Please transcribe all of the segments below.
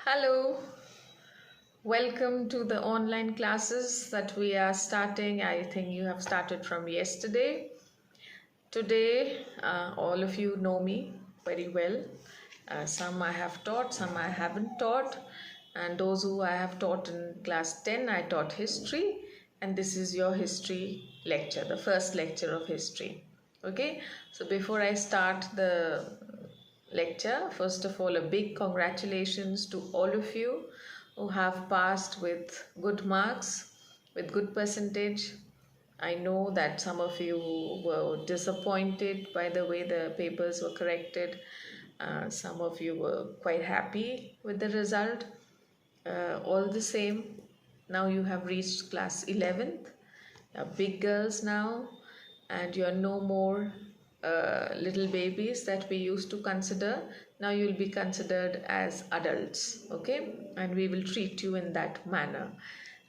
Hello, welcome to the online classes that we are starting. I think you have started from yesterday. Today, all of you know me very well. Some I have taught, some I haven't taught. And those who I have taught in class 10, I taught history. And this is your history lecture, the first lecture of history. Okay, so before I start the lecture, first of all, a big congratulations to all of you who have passed with good marks, with good percentage. I know that some of you were disappointed by the way the papers were corrected. Some of you were quite happy with the result. All the same, now you have reached class 11th. You're big girls now, and you're no more little babies that we used to consider. Now you'll be considered as adults, okay? And we will treat you in that manner.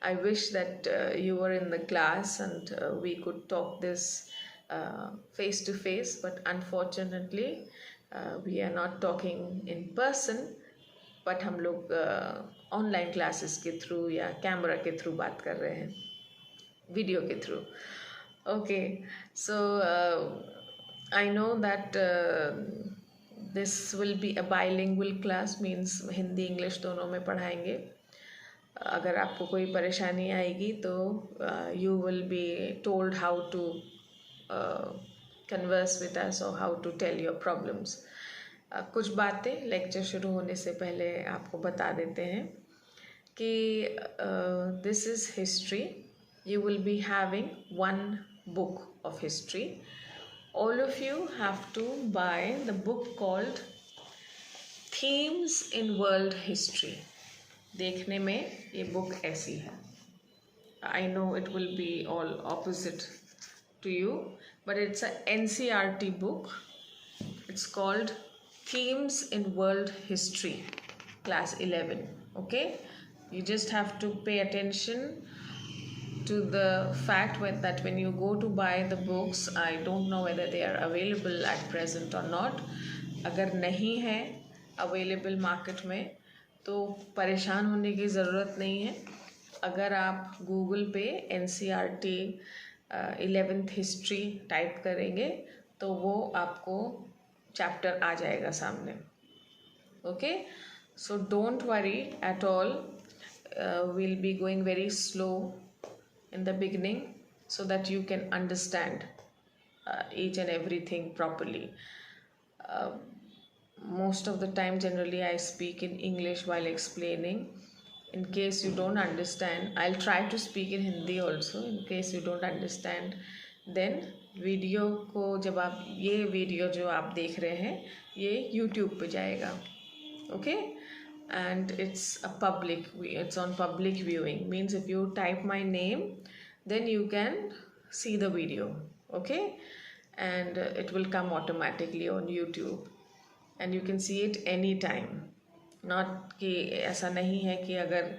I wish that you were in the class and we could talk this face to face, but unfortunately, we are not talking in person. But हम लोग online classes के through या camera के through बात कर रहे हैं, video के through. Okay, so I know that this will be a bilingual class, means Hindi English दोनों में पढ़ाएंगे. अगर आपको कोई परेशानी आएगी तो you will be told how to converse with us और how to tell your problems. कुछ बातें लेक्चर शुरू होने से पहले आपको बता देते हैं कि this is history. You will be having one book of history. All of you have to buy the book called themes in world history. देखने में ये बुक ऐसी है. I know it will be all opposite to you, but it's a NCERT book. It's called Themes in World History, class 11. Okay, you just have to pay attention to the fact that when you go to buy the books, I don't know whether they are available at present or not. अगर नहीं है available market में तो परेशान होने की ज़रूरत नहीं है. अगर आप गूगल पे NCERT 11th हिस्ट्री टाइप करेंगे तो वो आपको चैप्टर आ जाएगा सामने. Okay, so don't worry at all. we'll be going very slow in the beginning so that you can understand each and everything properly. Most of the time generally I speak in English while explaining. In case you don't understand, I'll try to speak in Hindi also. In case you don't understand, then video को जब आप ये video जो आप देख रहे हैं ये यूट्यूब पे जाएगा. Okay, and it's on public viewing, means if you type my name then you can see the video. Okay, and it will come automatically on YouTube and you can see it any time. Not कि ऐसा नहीं है कि अगर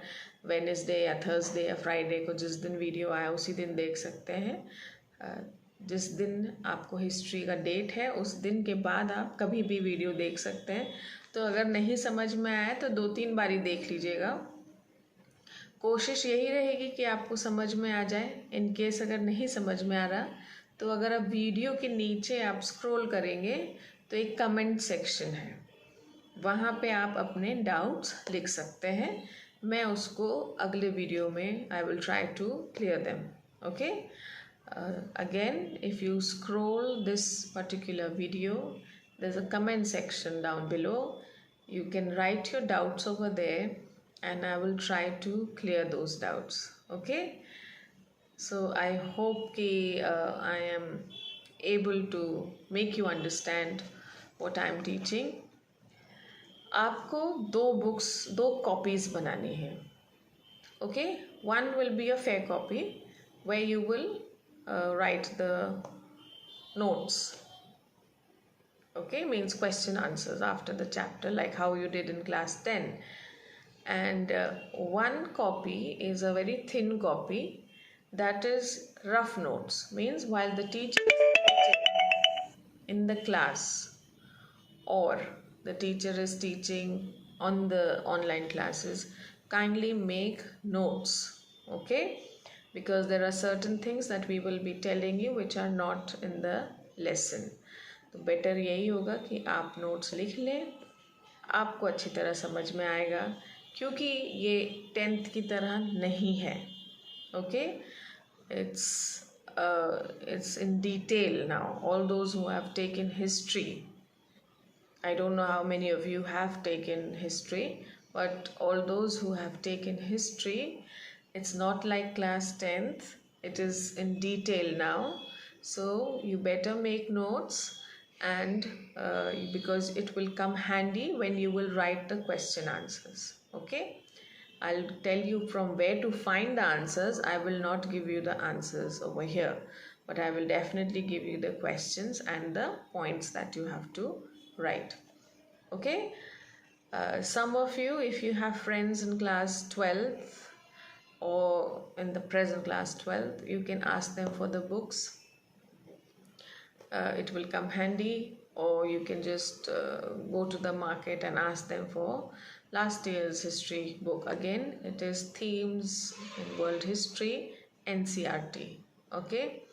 Wednesday या Thursday या Friday को जिस दिन वीडियो आया उसी दिन देख सकते हैं. जिस दिन आपको हिस्ट्री का डेट है उस दिन के बाद आप कभी भी वीडियो देख सकते हैं. तो अगर नहीं समझ में आया तो 2-3 बारी देख लीजिएगा. कोशिश यही रहेगी कि आपको समझ में आ जाए. इन केस अगर नहीं समझ में आ रहा तो अगर आप वीडियो के नीचे आप स्क्रॉल करेंगे तो एक कमेंट सेक्शन है, वहाँ पे आप अपने डाउट्स लिख सकते हैं. मैं उसको अगले वीडियो में I will try to clear them. Okay, again, if you scroll this particular video, there's a comment section down below. You can write your doubts over there and I will try to clear those doubts. Okay, so I hope I am able to make you understand what I am teaching. आपको दो copies बनानी है. Okay, one will be a fair copy where you will write the notes. Okay, means question answers after the chapter, like how you did in class 10. And one copy is a very thin copy, that is rough notes, means while the teacher is teaching in the class or the teacher is teaching on the online classes, kindly make notes, okay? Because there are certain things that we will be telling you which are not in the lesson. तो better यही होगा कि आप notes लिख लें, आपको अच्छी तरह समझ में आएगा, क्योंकि ये 10th की तरह नहीं है, okay? It's in detail now. All those who have taken history, I don't know how many of you have taken history, but all those who have taken history, it's not like class 10th, it is in detail now. So you better make notes, and because it will come handy when you will write the question answers, okay? I'll tell you from where to find the answers. I will not give you the answers over here, but I will definitely give you the questions and the points that you have to write. Okay? Some of you, if you have friends in class 12th or in the present class 12th, you can ask them for the books. It will come handy, or you can just go to the market and ask them for last year's history book. Again, it is Themes in World History, NCERT. Okay?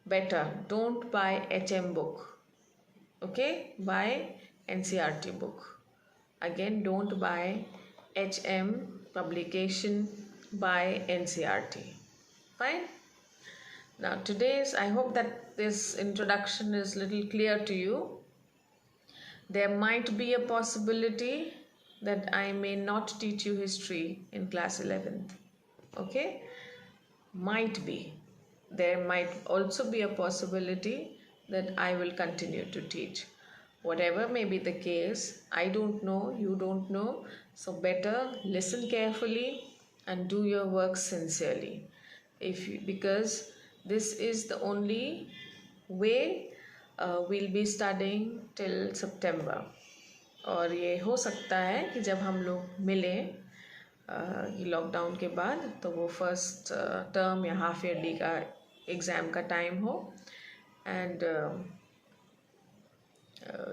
Better, don't buy HM book. Okay? Buy NCERT book. Again, don't buy HM publication, buy NCERT. Fine? Now I hope that this introduction is little clear to you. There might be a possibility that I may not teach you history in class 11th. Okay? Might be. There might also be a possibility that I will continue to teach. Whatever may be the case, I don't know, you don't know. So better listen carefully and do your work sincerely. Because this is the only way we'll be studying till September. और ये हो सकता है कि जब हम लोग मिलें लॉकडाउन के बाद, तो वो फर्स्ट टर्म या हाफ ईयरली का एग्ज़ाम का टाइम हो, and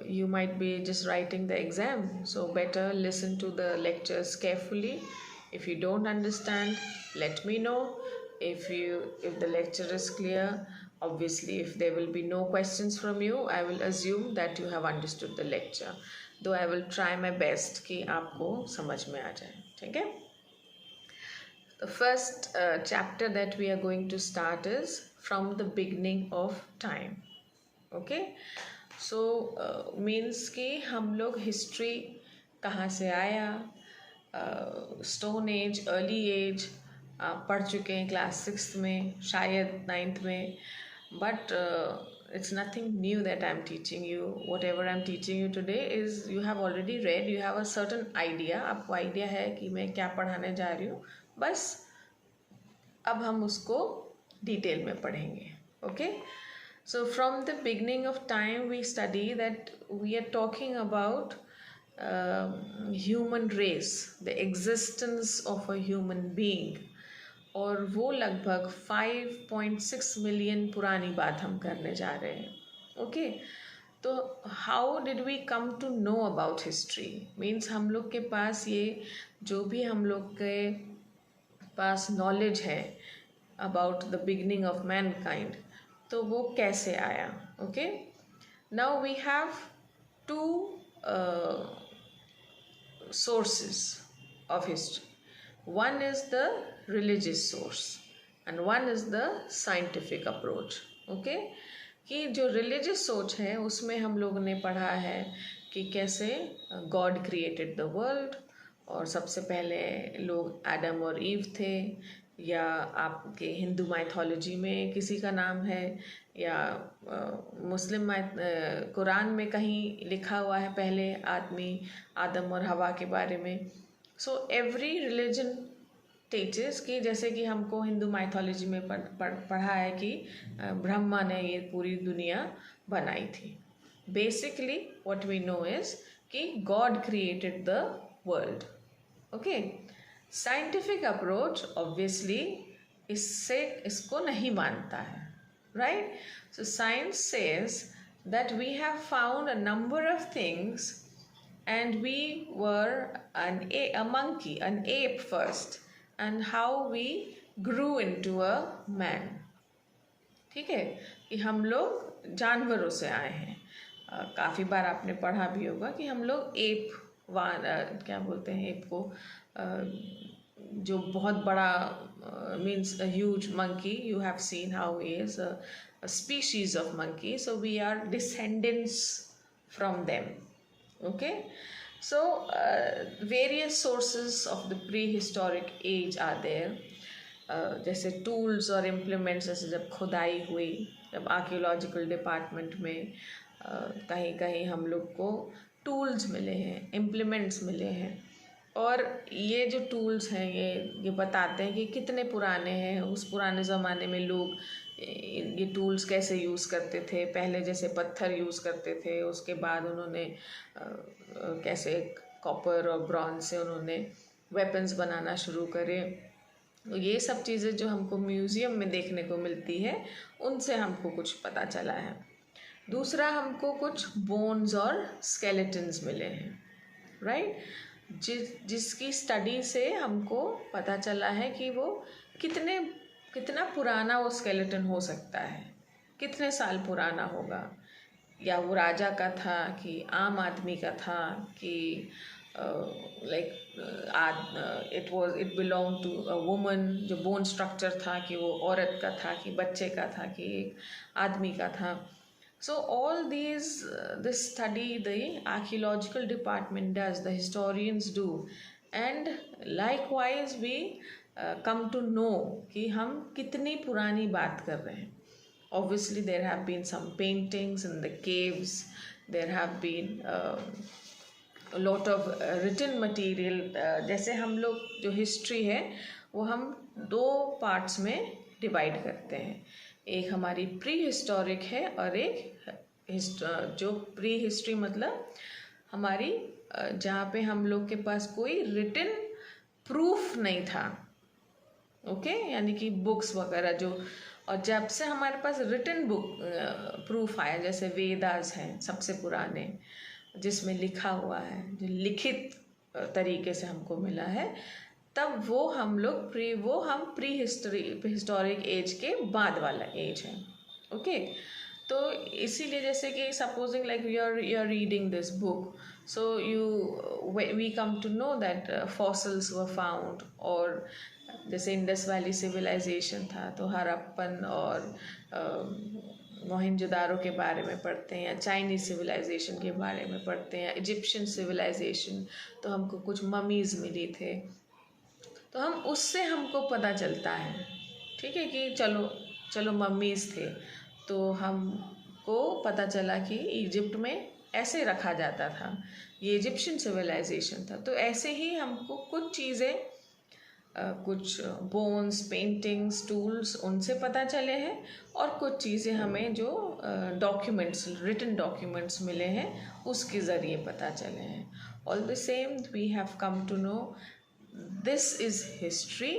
you might be just writing the exam. So better listen to the lectures carefully. If you don't understand, let me know. If the lecture is clear, obviously if there will be no questions from you, I will assume that you have understood the lecture. Though I will try my best कि आपको समझ में आ जाए. ठीक है? The first chapter that we are going to start is from the beginning of time. Okay? So means कि हम लोग हिस्ट्री कहाँ से आया, स्टोन एज, अर्ली एज पढ़ चुके हैं क्लास 6th में, शायद 9th में, but it's nothing new that I'm teaching you. Whatever I'm teaching you today is you have already read, you have a certain idea. आपको आइडिया है कि मैं क्या पढ़ाने जा रही हूँ, बस अब हम उसको डिटेल में पढ़ेंगे. Okay? So from the beginning of time we study that we are talking about human race, the existence of a human being. और वो लगभग 5.6 मिलियन पुरानी बात हम करने जा रहे हैं. ओके? तो how did we come to know about history means हम लोग के पास ये जो भी हम लोग के पास नॉलेज है about the beginning of mankind, तो वो कैसे आया. Okay? Now we have to sources of history. One is the religious source and one is the scientific approach. Okay? कि जो religious सोच है उसमें हम लोगों ने पढ़ा है कि कैसे God created the world, और सबसे पहले लोग एडम और ईव थे, या आपके हिंदू माइथोलॉजी में किसी का नाम है, या मुस्लिम कुरान में कहीं लिखा हुआ है पहले आदमी आदम और हवा के बारे में. सो एवरी रिलीजन टीचर्स कि जैसे कि हमको हिंदू माइथोलॉजी में पढ़ा है कि ब्रह्मा ने ये पूरी दुनिया बनाई थी. Basically what we know is कि God created the world. Okay? Scientific approach obviously इसको नहीं मानता है. Right? So science says that we have found a number of things and we were a monkey, an ape first, and how we grew into a man. ठीक है, कि हम लोग जानवरों से आए हैं. काफ़ी बार आपने पढ़ा भी होगा कि हम लोग एप क्या बोलते हैं एप को, जो बहुत बड़ा means huge monkey. You have seen how he is a species of monkey, so we are descendants from them. Okay, so various sources of the prehistoric age are there. जैसे tools और implements, जैसे जब खुदाई हुई, जब archaeological department में कहीं कहीं हम लोग को टूल्स मिले हैं, इम्प्लीमेंट्स मिले हैं. और ये जो टूल्स हैं ये बताते हैं कि कितने पुराने हैं. उस पुराने ज़माने में लोग ये टूल्स कैसे यूज़ करते थे. पहले जैसे पत्थर यूज़ करते थे, उसके बाद उन्होंने कैसे कॉपर और ब्रॉन्ज से उन्होंने वेपन्स बनाना शुरू करे. ये सब चीज़ें जो हमको म्यूज़ियम में देखने को मिलती है, उनसे हमको कुछ पता चला है. दूसरा, हमको कुछ बोन्स और स्केलेटन्स मिले हैं, राइट, जिसकी स्टडी से हमको पता चला है कि वो कितना पुराना वो स्केलेटन हो सकता है, कितने साल पुराना होगा, या वो राजा का था कि आम आदमी का था, कि it belong to a woman. जो बोन स्ट्रक्चर था कि वो औरत का था, कि बच्चे का था, कि एक आदमी का था. So all this study the archaeological department does, the historians do, and likewise we come to know कि हम कितनी पुरानी बात कर रहे हैं. Obviously there have been some paintings in the caves, there have been a lot of written material. जैसे हम लोग जो हिस्ट्री है वो हम 2 पार्ट्स में डिवाइड करते हैं. एक हमारी प्री हिस्टोरिक है और एक जो प्री हिस्ट्री मतलब हमारी जहाँ पे हम लोग के पास कोई रिटन प्रूफ नहीं था. ओके, यानी कि बुक्स वगैरह जो, और जब से हमारे पास रिटन बुक प्रूफ आया, जैसे वेदास हैं सबसे पुराने, जिसमें लिखा हुआ है, जो लिखित तरीके से हमको मिला है, तब वो हम प्री हिस्टोरिक एज के बाद वाला एज है. ओके, तो इसीलिए जैसे कि supposing like you are reading this book, so we come to know that fossils were found. और जैसे इंडस वैली सिविलाइजेशन था तो हड़प्पन और मोहनजोदारो के बारे में पढ़ते हैं, या चाइनीज सिविलाइजेशन के बारे में पढ़ते हैं, इजिप्शियन सिविलाइजेशन, तो हमको कुछ ममीज़ मिली थे, तो हम उससे हमको पता चलता है, ठीक है, कि चलो मम्मीज़ थे, तो हमको पता चला कि इजिप्ट में ऐसे रखा जाता था, ये इजिप्शियन सिविलाइजेशन था. तो ऐसे ही हमको कुछ चीज़ें, कुछ बोन्स, पेंटिंग्स, टूल्स, उनसे पता चले हैं, और कुछ चीज़ें हमें जो डॉक्यूमेंट्स, रिटन डॉक्यूमेंट्स मिले हैं, उसके ज़रिए पता चले हैं. All the same we have come to know this is history,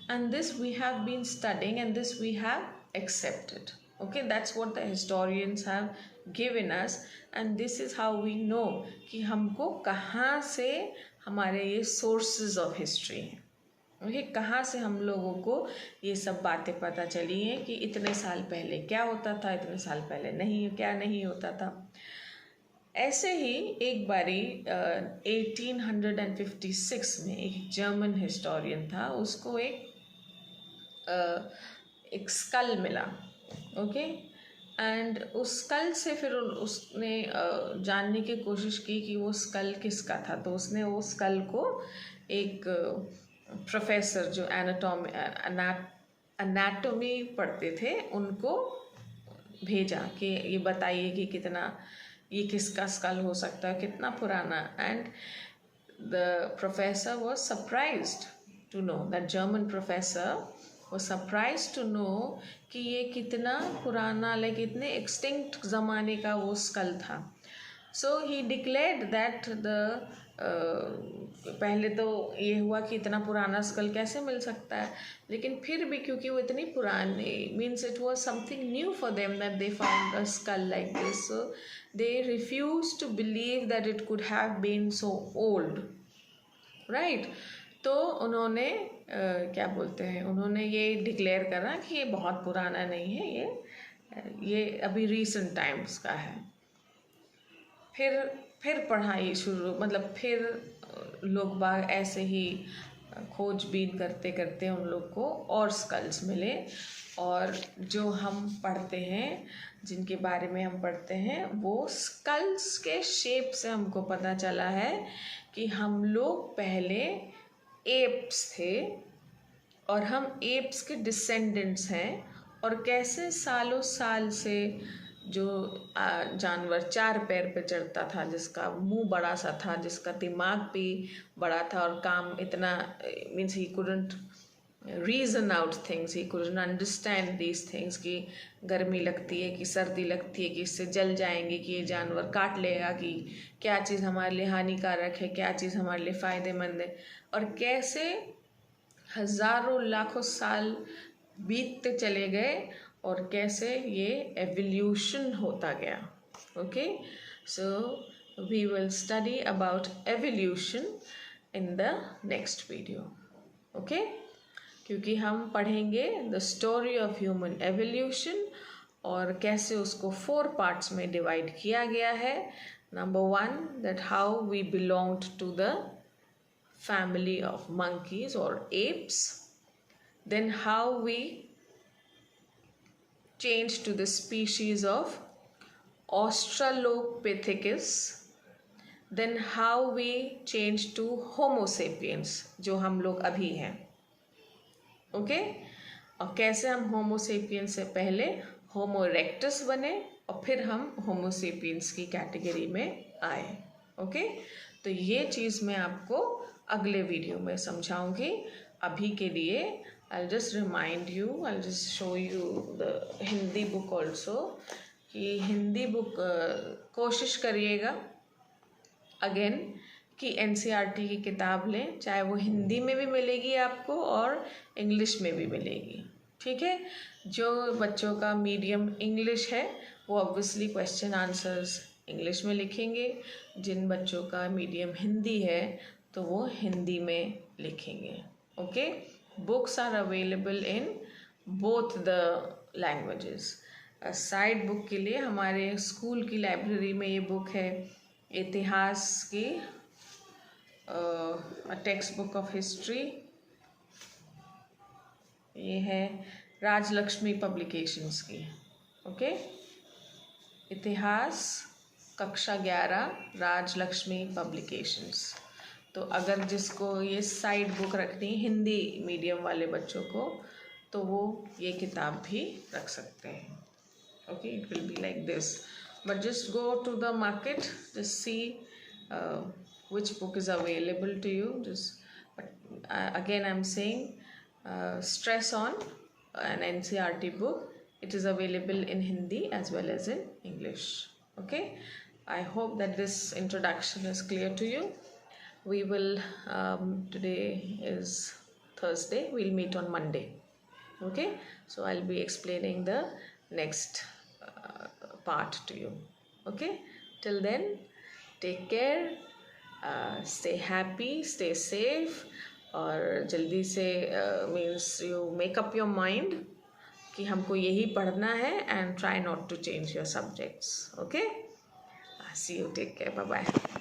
and this we have been studying, and this we have accepted. Okay, that's what the historians have given us, and this is how we know कि हमको कहाँ से हमारे ये sources of history हैं. Okay, कहाँ से हम लोगों को ये सब बातें पता चली हैं कि इतने साल पहले क्या होता था, इतने साल पहले क्या नहीं होता था. ऐसे ही एक बारी 1856 में एक जर्मन हिस्टोरियन था, उसको एक स्कल मिला. ओके, एंड उस स्कल से फिर उसने जानने की कोशिश की कि वो स्कल किसका था. तो उसने वो स्कल को एक प्रोफेसर जो एनाटॉमी पढ़ते थे उनको भेजा कि ये बताइए कि ये किसका स्कल हो सकता है, कितना पुराना. And the professor was surprised to know, that German professor was surprised to know कि ये कितना पुराना, लाइक इतने एक्सटिंक्ट ज़माने का वो स्कल था. सो ही डिक्लेयर्ड दैट पहले तो ये हुआ कि इतना पुराना स्कल कैसे मिल सकता है, लेकिन फिर भी क्योंकि वो इतनी पुरानी, means it was something new for them that they found a skull like this. So they refused to believe that it could have been so old, right? तो उन्होंने क्या बोलते हैं, उन्होंने ये डिक्लेयर करा कि ये बहुत पुराना नहीं है, ये अभी रीसेंट टाइम्स का है। फिर पढ़ाई शुरू, मतलब फिर लोग बाग ऐसे ही खोजबीन करते करते उन लोग को और स्कल्स मिले, और जो हम पढ़ते हैं, जिनके बारे में हम पढ़ते हैं, वो स्कल्स के शेप से हमको पता चला है कि हम लोग पहले एप्स थे और हम एप्स के डिसेंडेंट्स हैं, और कैसे सालों साल से जो जानवर 4 पैर पे चढ़ता था, जिसका मुंह बड़ा सा था, जिसका दिमाग भी बड़ा था, और काम इतना means he couldn't reason out things, he couldn't understand these things कि गर्मी लगती है कि सर्दी लगती है, कि इससे जल जाएंगे, कि ये जानवर काट लेगा, कि क्या चीज़ हमारे लिए हानिकारक है, क्या चीज़ हमारे लिए फ़ायदेमंद है, और कैसे हज़ारों लाखों साल बीतते चले गए और कैसे ये एवोल्यूशन होता गया। Okay, so we will study about evolution in the next video. Okay, क्योंकि हम पढ़ेंगे the story of human evolution और कैसे उसको 4 पार्ट्स में डिवाइड किया गया है। Number 1, that how we belonged to the family of monkeys or apes, then how we changed to the species of Australopithecus, then how we changed to Homo sapiens, जो हम लोग अभी हैं। ओके, और कैसे हम होमो सेपियंस से पहले होमो इरेक्टस बने और फिर हम होमो सेपियंस की कैटेगरी में आए। ओके, तो ये चीज़ मैं आपको अगले वीडियो में समझाऊंगी। अभी के लिए I'll just remind you, I'll just show you the Hindi book also, कि हिंदी बुक कोशिश करिएगा अगेन कि NCERT की किताब लें, चाहे वो हिंदी में भी मिलेगी आपको और इंग्लिश में भी मिलेगी। ठीक है, जो बच्चों का मीडियम इंग्लिश है वो ऑब्वियसली क्वेश्चन आंसर्स इंग्लिश में लिखेंगे, जिन बच्चों का मीडियम हिंदी है तो वो हिंदी में लिखेंगे। Okay, books are available in both the languages. Side book के लिए हमारे स्कूल की लाइब्रेरी में ये बुक है, इतिहास की टेक्स्ट बुक ऑफ हिस्ट्री, ये है राजलक्ष्मी पब्लिकेशंस की। ओके, इतिहास कक्षा 11 राजलक्ष्मी पब्लिकेशंस। तो अगर जिसको ये साइड बुक रखनी हिंदी मीडियम वाले बच्चों को, तो वो ये किताब भी रख सकते हैं। Okay, it will be like this, but just go to the market, just see which book is available to you. But again I'm saying stress on an NCERT book. It is available in Hindi as well as in English. Okay, I hope that this introduction is clear to you. We will today is Thursday, we'll meet on Monday. Okay, so I'll be explaining the next part to you. Okay, till then, take care, stay happy, stay safe, और जल्दी से means you make up your mind कि हमको यही पढ़ना है, and try not to change your subjects. Okay, see you, take care, bye bye.